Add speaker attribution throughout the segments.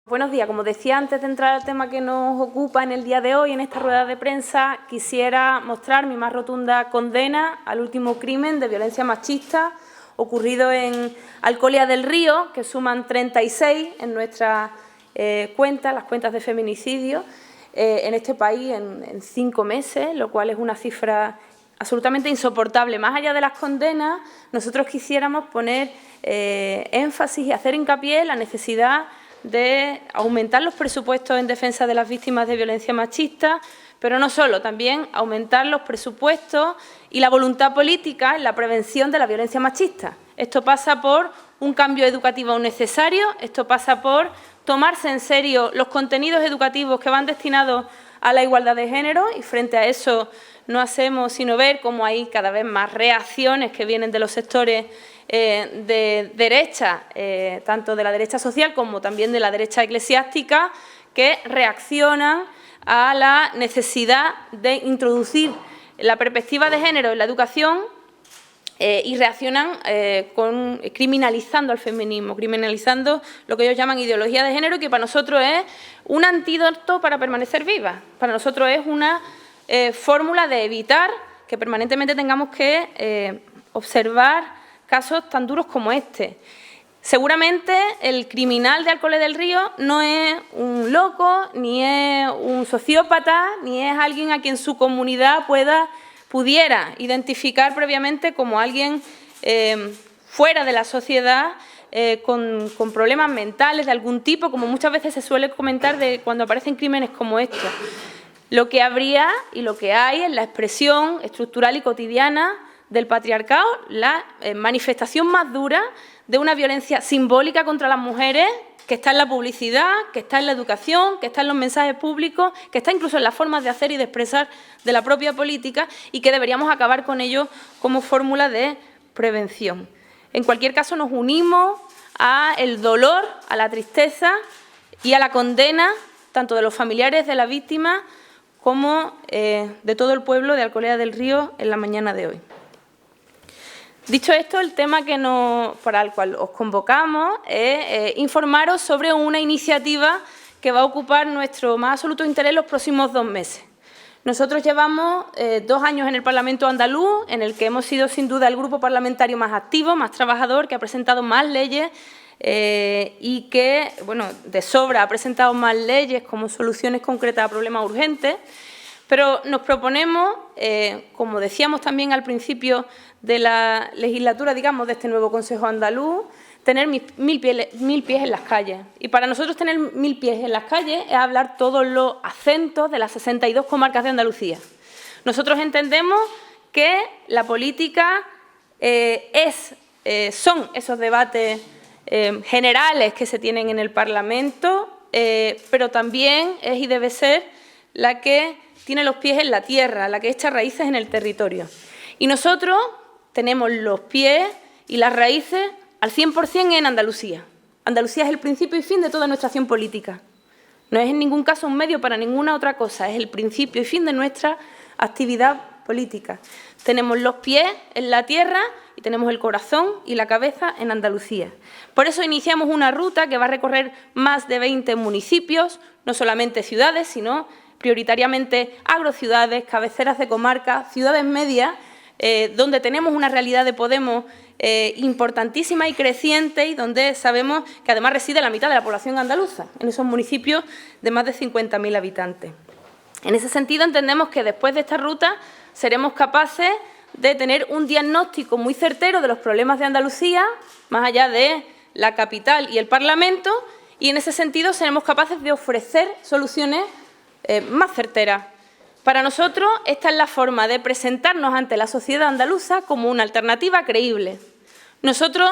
Speaker 1: Buenos días. Como decía antes de entrar al tema que nos ocupa en el día de hoy, en esta rueda de prensa, quisiera mostrar mi más rotunda condena al último crimen de violencia machista ocurrido en Alcolia del Río, que suman 36 en nuestras cuentas, las cuentas de feminicidio, en este país en 5 meses, lo cual es una cifra absolutamente insoportable. Más allá de las condenas, nosotros quisiéramos poner énfasis y hacer hincapié en la necesidad de aumentar los presupuestos en defensa de las víctimas de violencia machista, pero no solo, también aumentar los presupuestos y la voluntad política en la prevención de la violencia machista. Esto pasa por un cambio educativo necesario, esto pasa por tomarse en serio los contenidos educativos que van destinados a la igualdad de género, y frente a eso no hacemos sino ver cómo hay cada vez más reacciones que vienen de los sectores de derecha, tanto de la derecha social como también de la derecha eclesiástica, que reaccionan a la necesidad de introducir la perspectiva de género en la educación y reaccionan criminalizando al feminismo, criminalizando lo que ellos llaman ideología de género, que para nosotros es un antídoto para permanecer vivas. Para nosotros es una fórmula de evitar que permanentemente tengamos que observar casos tan duros como este. Seguramente el criminal de Alcolia del Río no es un loco, ni es un sociópata, ni es alguien a quien su comunidad pudiera identificar previamente como alguien fuera de la sociedad, con problemas mentales de algún tipo, como muchas veces se suele comentar de cuando aparecen crímenes como estos. Lo que habría y lo que hay es la expresión estructural y cotidiana del patriarcado, la manifestación más dura de una violencia simbólica contra las mujeres, que está en la publicidad, que está en la educación, que está en los mensajes públicos, que está incluso en las formas de hacer y de expresar de la propia política, y que deberíamos acabar con ello como fórmula de prevención. En cualquier caso, nos unimos al dolor, a la tristeza y a la condena tanto de los familiares de la víctima como de todo el pueblo de Alcolia del Río en la mañana de hoy. Dicho esto, el tema para el cual os convocamos es informaros sobre una iniciativa que va a ocupar nuestro más absoluto interés los próximos 2 meses. Nosotros llevamos 2 años en el Parlamento andaluz, en el que hemos sido sin duda el grupo parlamentario más activo, más trabajador, que ha presentado más leyes y que, bueno, de sobra ha presentado más leyes como soluciones concretas a problemas urgentes. Pero nos proponemos, como decíamos también al principio de la legislatura, digamos, de este nuevo Consejo andaluz, tener 1000 pies en las calles. Y para nosotros tener 1000 pies en las calles es hablar todos los acentos de las 62 comarcas de Andalucía. Nosotros entendemos que la política son esos debates generales que se tienen en el Parlamento, pero también es y debe ser la que tiene los pies en la tierra, la que echa raíces en el territorio. Y nosotros tenemos los pies y las raíces al 100% en Andalucía. Andalucía es el principio y fin de toda nuestra acción política. No es en ningún caso un medio para ninguna otra cosa, es el principio y fin de nuestra actividad política. Tenemos los pies en la tierra y tenemos el corazón y la cabeza en Andalucía. Por eso iniciamos una ruta que va a recorrer más de 20 municipios, no solamente ciudades, sino prioritariamente agrociudades, cabeceras de comarcas, ciudades medias, donde tenemos una realidad de Podemos importantísima y creciente, y donde sabemos que además reside la mitad de la población andaluza, en esos municipios de más de 50.000 habitantes. En ese sentido, entendemos que después de esta ruta seremos capaces de tener un diagnóstico muy certero de los problemas de Andalucía, más allá de la capital y el Parlamento, y en ese sentido seremos capaces de ofrecer soluciones más certeras. Para nosotros, esta es la forma de presentarnos ante la sociedad andaluza como una alternativa creíble. Nosotros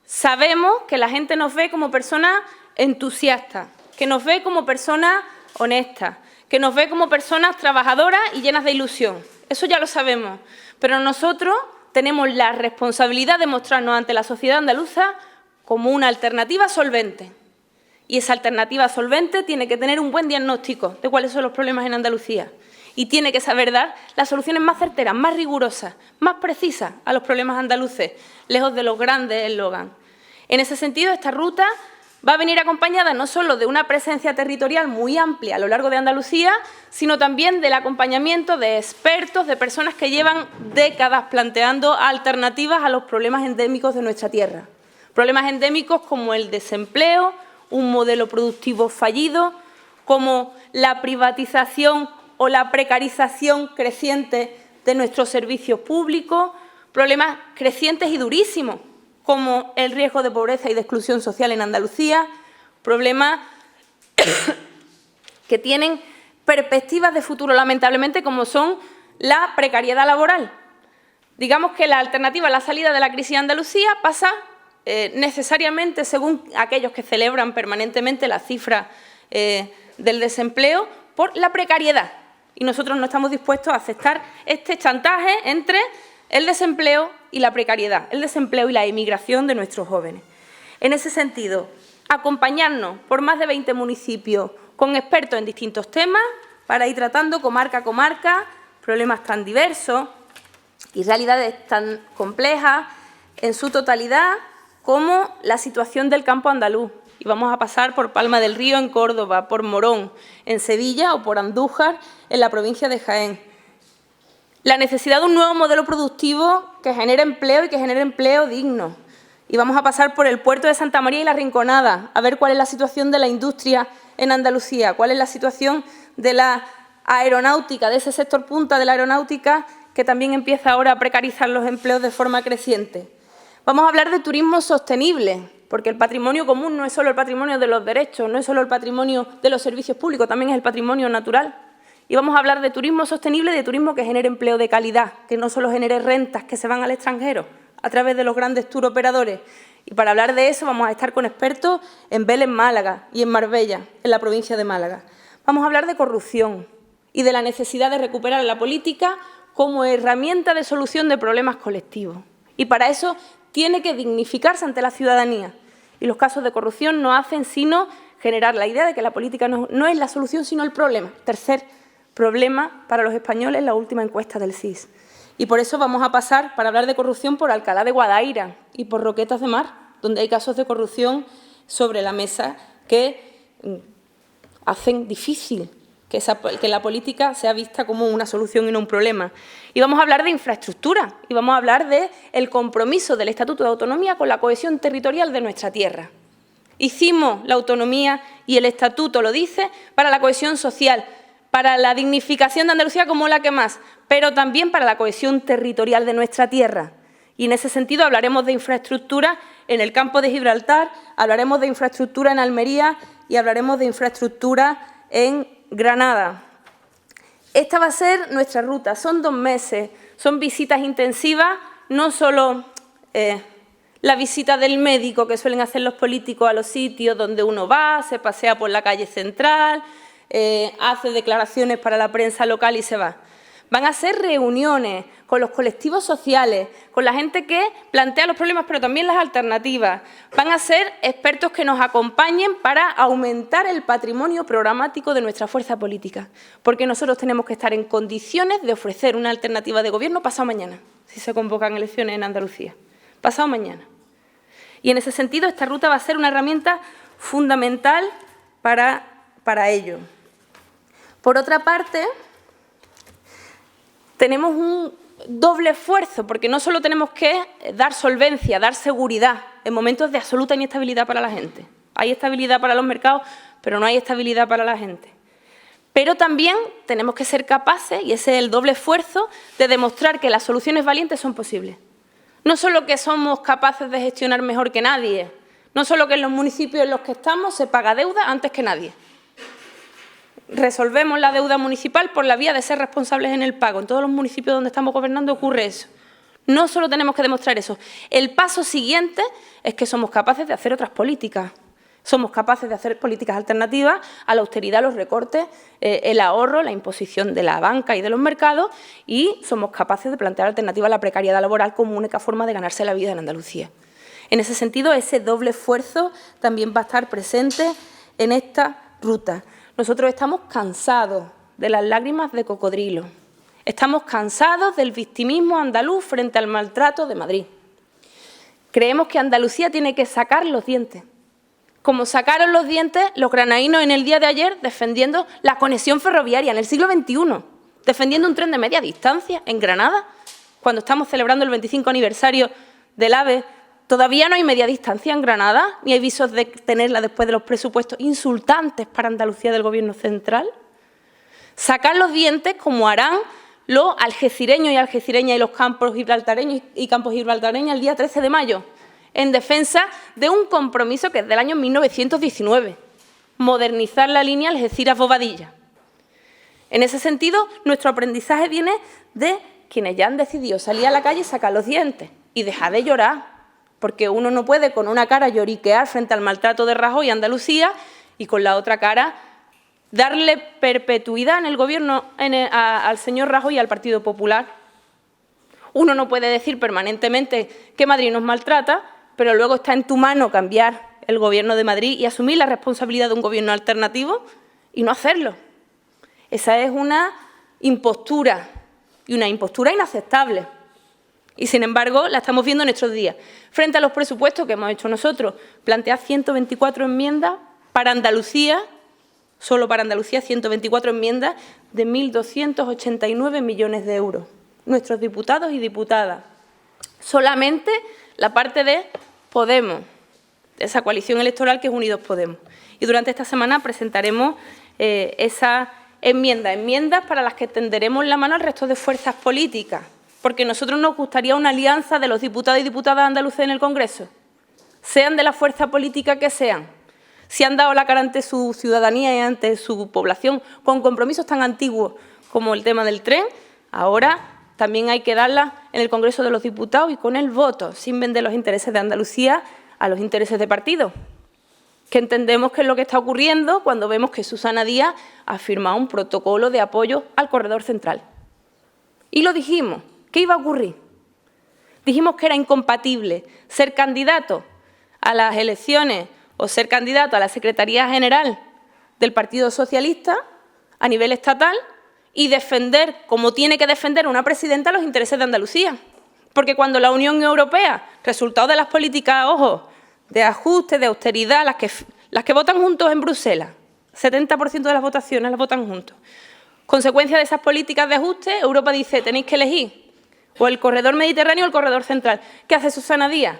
Speaker 1: sabemos que la gente nos ve como personas entusiastas, que nos ve como personas honestas, que nos ve como personas trabajadoras y llenas de ilusión. Eso ya lo sabemos, pero nosotros tenemos la responsabilidad de mostrarnos ante la sociedad andaluza como una alternativa solvente. Y esa alternativa solvente tiene que tener un buen diagnóstico de cuáles son los problemas en Andalucía. Y tiene que saber dar las soluciones más certeras, más rigurosas, más precisas a los problemas andaluces, lejos de los grandes eslogans. En ese sentido, esta ruta va a venir acompañada no solo de una presencia territorial muy amplia a lo largo de Andalucía, sino también del acompañamiento de expertos, de personas que llevan décadas planteando alternativas a los problemas endémicos de nuestra tierra. Problemas endémicos como el desempleo, un modelo productivo fallido, como la privatización o la precarización creciente de nuestros servicios públicos, problemas crecientes y durísimos, como el riesgo de pobreza y de exclusión social en Andalucía, problemas que tienen perspectivas de futuro, lamentablemente, como son la precariedad laboral. Digamos que la alternativa a la salida de la crisis de Andalucía pasa necesariamente, según aquellos que celebran permanentemente la cifra del desempleo, por la precariedad. Y nosotros no estamos dispuestos a aceptar este chantaje entre el desempleo y la precariedad, el desempleo y la emigración de nuestros jóvenes. En ese sentido, acompañarnos por más de 20 municipios con expertos en distintos temas para ir tratando comarca a comarca problemas tan diversos y realidades tan complejas en su totalidad como la situación del campo andaluz. Y vamos a pasar por Palma del Río en Córdoba, por Morón en Sevilla o por Andújar en la provincia de Jaén. La necesidad de un nuevo modelo productivo que genere empleo y que genere empleo digno. Y vamos a pasar por el puerto de Santa María y La Rinconada, a ver cuál es la situación de la industria en Andalucía, cuál es la situación de la aeronáutica, de ese sector punta de la aeronáutica que también empieza ahora a precarizar los empleos de forma creciente. Vamos a hablar de turismo sostenible, porque el patrimonio común no es solo el patrimonio de los derechos, no es solo el patrimonio de los servicios públicos, también es el patrimonio natural. Y vamos a hablar de turismo sostenible y de turismo que genere empleo de calidad, que no solo genere rentas que se van al extranjero a través de los grandes tour operadores. Y para hablar de eso vamos a estar con expertos en Vélez, Málaga y en Marbella, en la provincia de Málaga. Vamos a hablar de corrupción y de la necesidad de recuperar la política como herramienta de solución de problemas colectivos. Y para eso tiene que dignificarse ante la ciudadanía. Y los casos de corrupción no hacen sino generar la idea de que la política no es la solución, sino el problema. Tercer problema para los españoles, la última encuesta del CIS. Y por eso vamos a pasar, para hablar de corrupción, por Alcalá de Guadaira y por Roquetas de Mar, donde hay casos de corrupción sobre la mesa que hacen difícil que la política sea vista como una solución y no un problema. Y vamos a hablar de infraestructura y vamos a hablar del compromiso del Estatuto de Autonomía con la cohesión territorial de nuestra tierra. Hicimos la autonomía y el Estatuto lo dice para la cohesión social, para la dignificación de Andalucía como la que más, pero también para la cohesión territorial de nuestra tierra. Y en ese sentido hablaremos de infraestructura en el campo de Gibraltar, hablaremos de infraestructura en Almería y hablaremos de infraestructura en Granada. Esta va a ser nuestra ruta, son 2 meses, son visitas intensivas, no solo la visita del médico que suelen hacer los políticos a los sitios donde uno va, se pasea por la calle central, hace declaraciones para la prensa local y se va. Van a ser reuniones con los colectivos sociales, con la gente que plantea los problemas, pero también las alternativas. Van a ser expertos que nos acompañen para aumentar el patrimonio programático de nuestra fuerza política, porque nosotros tenemos que estar en condiciones de ofrecer una alternativa de gobierno pasado mañana, si se convocan elecciones en Andalucía, pasado mañana. Y en ese sentido, esta ruta va a ser una herramienta fundamental para ello. Por otra parte, tenemos un doble esfuerzo, porque no solo tenemos que dar solvencia, dar seguridad en momentos de absoluta inestabilidad para la gente. Hay estabilidad para los mercados, pero no hay estabilidad para la gente. Pero también tenemos que ser capaces, y ese es el doble esfuerzo, de demostrar que las soluciones valientes son posibles. No solo que somos capaces de gestionar mejor que nadie, no solo que en los municipios en los que estamos se paga deuda antes que nadie. Resolvemos la deuda municipal por la vía de ser responsables en el pago. En todos los municipios donde estamos gobernando ocurre eso. No solo tenemos que demostrar eso. El paso siguiente es que somos capaces de hacer otras políticas. Somos capaces de hacer políticas alternativas a la austeridad, los recortes, el ahorro, la imposición de la banca y de los mercados, y somos capaces de plantear alternativas a la precariedad laboral como única forma de ganarse la vida en Andalucía. En ese sentido, ese doble esfuerzo también va a estar presente en esta ruta. Nosotros estamos cansados de las lágrimas de cocodrilo. Estamos cansados del victimismo andaluz frente al maltrato de Madrid. Creemos que Andalucía tiene que sacar los dientes, como sacaron los dientes los granadinos en el día de ayer defendiendo la conexión ferroviaria en el siglo XXI, defendiendo un tren de media distancia en Granada, cuando estamos celebrando el 25 aniversario del AVE. Todavía no hay media distancia en Granada, ni hay visos de tenerla después de los presupuestos insultantes para Andalucía del Gobierno central. Sacar los dientes como harán los algecireños y algecireñas y los campos gibraltareños y campos gibraltareñas el día 13 de mayo, en defensa de un compromiso que es del año 1919, modernizar la línea Algeciras-Bobadilla. En ese sentido, nuestro aprendizaje viene de quienes ya han decidido salir a la calle y sacar los dientes y dejar de llorar, porque uno no puede con una cara lloriquear frente al maltrato de Rajoy y Andalucía y con la otra cara darle perpetuidad en el Gobierno al señor Rajoy y al Partido Popular. Uno no puede decir permanentemente que Madrid nos maltrata, pero luego está en tu mano cambiar el Gobierno de Madrid y asumir la responsabilidad de un Gobierno alternativo y no hacerlo. Esa es una impostura, y una impostura inaceptable. Y, sin embargo, la estamos viendo en estos días. Frente a los presupuestos que hemos hecho nosotros, plantear 124 enmiendas para Andalucía, solo para Andalucía, 124 enmiendas de 1.289 millones de euros. Nuestros diputados y diputadas. Solamente la parte de Podemos, de esa coalición electoral que es Unidos Podemos. Y durante esta semana presentaremos esas enmiendas para las que tenderemos la mano al resto de fuerzas políticas, porque a nosotros nos gustaría una alianza de los diputados y diputadas andaluces en el Congreso, sean de la fuerza política que sean. Si han dado la cara ante su ciudadanía y ante su población con compromisos tan antiguos como el tema del tren, ahora también hay que darla en el Congreso de los Diputados y con el voto, sin vender los intereses de Andalucía a los intereses de partido, que entendemos que es lo que está ocurriendo cuando vemos que Susana Díaz ha firmado un protocolo de apoyo al corredor central. Y lo dijimos, ¿qué iba a ocurrir? Dijimos que era incompatible ser candidato a las elecciones o ser candidato a la Secretaría General del Partido Socialista a nivel estatal y defender, como tiene que defender una presidenta, los intereses de Andalucía. Porque cuando la Unión Europea, resultado de las políticas, ojo, de ajuste, de austeridad, las que votan juntos en Bruselas, 70% de las votaciones las votan juntos. Consecuencia de esas políticas de ajuste, Europa dice, tenéis que elegir o el corredor mediterráneo o el corredor central. ¿Qué hace Susana Díaz?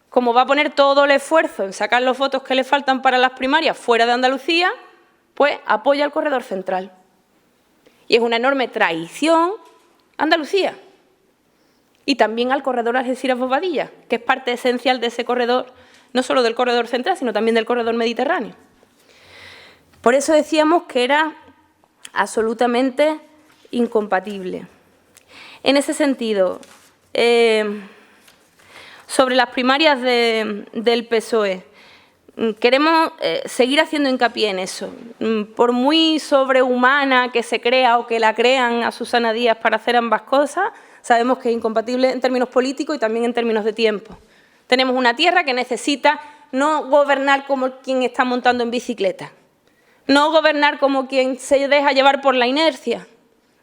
Speaker 1: Como va a poner todo el esfuerzo en sacar los votos que le faltan para las primarias fuera de Andalucía, pues apoya el corredor central. Y es una enorme traición a Andalucía. Y también al corredor Algeciras-Bobadilla, que es parte esencial de ese corredor, no solo del corredor central, sino también del corredor mediterráneo. Por eso decíamos que era absolutamente incompatible. En ese sentido, sobre las primarias del PSOE, queremos seguir haciendo hincapié en eso. Por muy sobrehumana que se crea o que la crean a Susana Díaz para hacer ambas cosas, sabemos que es incompatible en términos políticos y también en términos de tiempo. Tenemos una tierra que necesita no gobernar como quien está montando en bicicleta, no gobernar como quien se deja llevar por la inercia.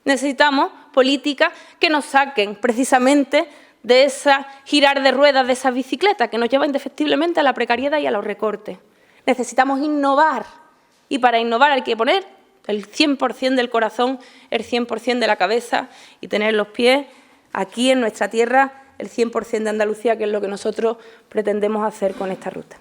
Speaker 1: Necesitamos políticas que nos saquen precisamente de esa girar de ruedas de esa bicicleta que nos lleva indefectiblemente a la precariedad y a los recortes. Necesitamos innovar y para innovar hay que poner el 100% del corazón, el 100% de la cabeza y tener los pies aquí en nuestra tierra, el 100% de Andalucía, que es lo que nosotros pretendemos hacer con esta ruta.